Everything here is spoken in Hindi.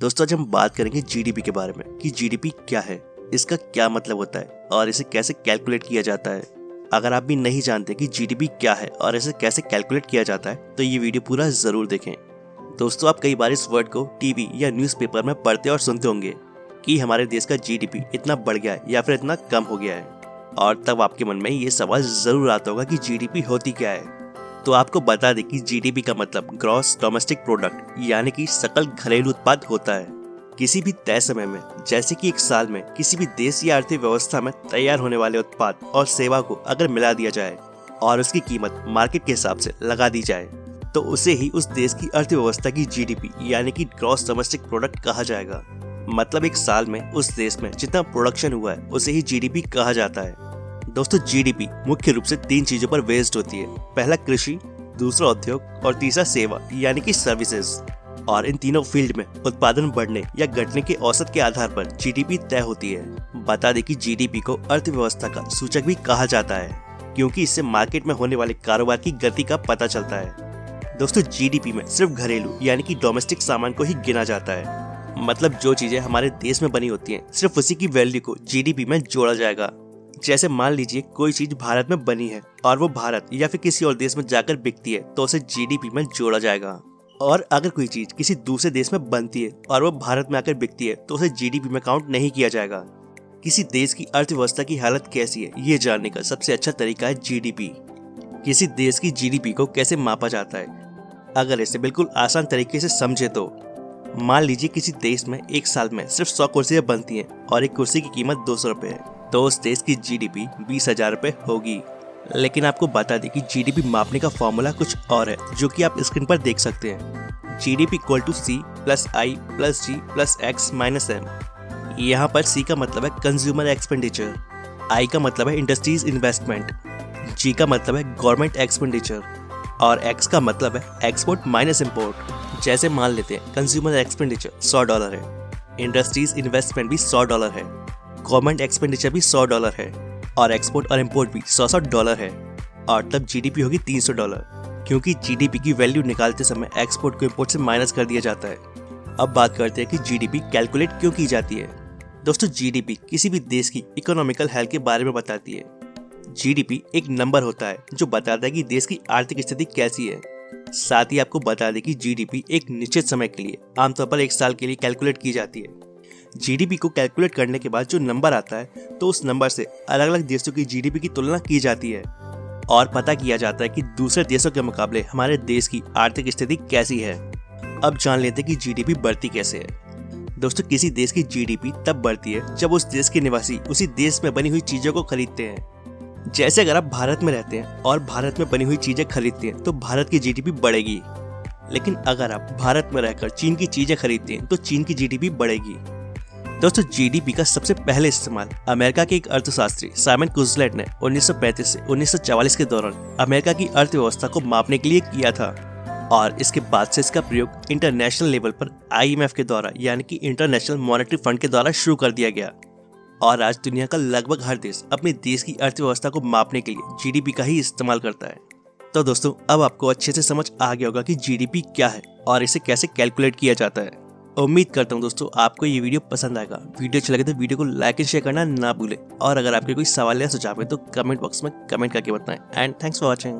दोस्तों आज हम बात करेंगे जीडीपी के बारे में कि जीडीपी क्या है, इसका क्या मतलब होता है और इसे कैसे कैलकुलेट किया जाता है। अगर आप भी नहीं जानते कि जीडीपी क्या है और इसे कैसे कैलकुलेट किया जाता है तो ये वीडियो पूरा जरूर देखें। दोस्तों आप कई बार इस वर्ड को टीवी या न्यूज़पेपर में पढ़ते और सुनते होंगे कि हमारे देश का जीडीपी इतना बढ़ गया है या फिर इतना कम हो गया है, और तब आपके मन में ये सवाल जरूर आता होगा कि जीडीपी होती क्या है। तो आपको बता दें कि जीडीपी का मतलब ग्रॉस डोमेस्टिक प्रोडक्ट यानी कि सकल घरेलू उत्पाद होता है। किसी भी तय समय में, जैसे कि एक साल में, किसी भी देश या अर्थव्यवस्था में तैयार होने वाले उत्पाद और सेवा को अगर मिला दिया जाए और उसकी कीमत मार्केट के हिसाब से लगा दी जाए तो उसे ही उस देश की अर्थव्यवस्था की जीडीपी यानी कि ग्रॉस डोमेस्टिक प्रोडक्ट कहा जाएगा। मतलब एक साल में उस देश में जितना प्रोडक्शन हुआ है उसे ही जीडीपी कहा जाता है। दोस्तों जीडीपी मुख्य रूप से 3 चीजों पर बेस्ड होती है। पहला कृषि, दूसरा उद्योग और तीसरा सेवा यानी कि सर्विसेज। और इन तीनों फील्ड में उत्पादन बढ़ने या घटने के औसत के आधार पर जीडीपी तय होती है। बता दें कि जीडीपी को अर्थव्यवस्था का सूचक भी कहा जाता है क्योंकि इससे मार्केट में होने वाले कारोबार की गति का पता चलता है। दोस्तों जीडीपी में सिर्फ घरेलू यानी कि डोमेस्टिक सामान को ही गिना जाता है। मतलब जो चीजें हमारे देश में बनी होती हैं सिर्फ उसी की वैल्यू को जीडीपी में जोड़ा जाएगा। जैसे मान लीजिए कोई चीज भारत में बनी है और वो भारत या फिर किसी और देश में जाकर बिकती है तो उसे जीडीपी में जोड़ा जाएगा। और अगर कोई चीज किसी दूसरे देश में बनती है और वो भारत में आकर बिकती है तो उसे जीडीपी में काउंट नहीं किया जाएगा। किसी देश की अर्थव्यवस्था की हालत कैसी है ये जानने का सबसे अच्छा तरीका है जीडीपी। किसी देश की जीडीपी को कैसे मापा जाता है, अगर इसे बिल्कुल आसान तरीके से समझे तो मान लीजिए किसी देश में एक साल में सिर्फ 100 कुर्सियां बनती हैं और एक कुर्सी की कीमत 200 रुपए है तो उस देश की जीडीपी 20,000 रुपए होगी। लेकिन आपको बता दें कि जीडीपी मापने का फॉर्मूला कुछ और है जो कि आप स्क्रीन पर देख सकते हैं। GDP equal to C plus I plus G plus X minus M। यहाँ पर C का मतलब है कंज्यूमर एक्सपेंडिचर, I का मतलब है इंडस्ट्रीज इन्वेस्टमेंट, G का मतलब है गवर्नमेंट एक्सपेंडिचर और X का मतलब है एक्सपोर्ट माइनस इम्पोर्ट। जैसे मान लेते हैं कंज्यूमर एक्सपेंडिचर $100 है, इंडस्ट्रीज इन्वेस्टमेंट भी $100 है, गवर्नमेंट एक्सपेंडिचर भी $100 है और एक्सपोर्ट और इंपोर्ट भी $100 है, और तब जीडीपी होगी $300 क्योंकि जीडीपी की वैल्यू निकालते समय एक्सपोर्ट को इंपोर्ट से माइनस कर दिया जाता है। अब बात करते हैं कि जीडीपी कैलकुलेट क्यों की जाती है। दोस्तों जीडीपी किसी भी देश की इकोनॉमिकल हेल्थ के बारे में बताती है। जीडीपी एक नंबर होता है जो बताता है कि देश की आर्थिक स्थिति कैसी है। साथ ही आपको बता दें कि जीडीपी एक निश्चित समय के लिए, आमतौर पर एक साल के लिए कैलकुलेट की जाती है। जीडीपी को कैलकुलेट करने के बाद जो नंबर आता है तो उस नंबर से अलग अलग देशों की जीडीपी की तुलना की जाती है और पता किया जाता है कि दूसरे देशों के मुकाबले हमारे देश की आर्थिक स्थिति कैसी है। अब जान लेते हैं कि जीडीपी बढ़ती कैसे है। दोस्तों किसी देश की जीडीपी तब बढ़ती है जब उस देश के निवासी उसी देश में बनी हुई चीजों को खरीदते हैं। जैसे अगर आप भारत में रहते हैं और भारत में बनी हुई चीजें खरीदते हैं तो भारत की जीडीपी बढ़ेगी। लेकिन अगर आप भारत में रहकर चीन की चीजें खरीदते हैं तो चीन की जीडीपी बढ़ेगी। दोस्तों जीडीपी का सबसे पहले इस्तेमाल अमेरिका के एक अर्थशास्त्री साइमन कुजलेट ने 1935 से 1944 के दौरान अमेरिका की अर्थव्यवस्था को मापने के लिए किया था, और इसके बाद से इसका प्रयोग इंटरनेशनल लेवल पर IMF के द्वारा यानी कि इंटरनेशनल मॉनेटरी फंड के द्वारा शुरू कर दिया गया। और आज दुनिया का लगभग हर देश अपने देश की अर्थव्यवस्था को मापने के लिए जीडीपी का ही इस्तेमाल करता है। तो दोस्तों अब आपको अच्छे से समझ आ गया होगा कि जीडीपी क्या है और इसे कैसे कैलकुलेट किया जाता है। उम्मीद करता हूँ दोस्तों आपको ये वीडियो पसंद आएगा। वीडियो अच्छा लगे तो वीडियो को लाइक एंड शेयर करना ना भूलें, और अगर आपके कोई सवाल या सुझाव है तो कमेंट बॉक्स में कमेंट करके बताएं। And thanks for watching.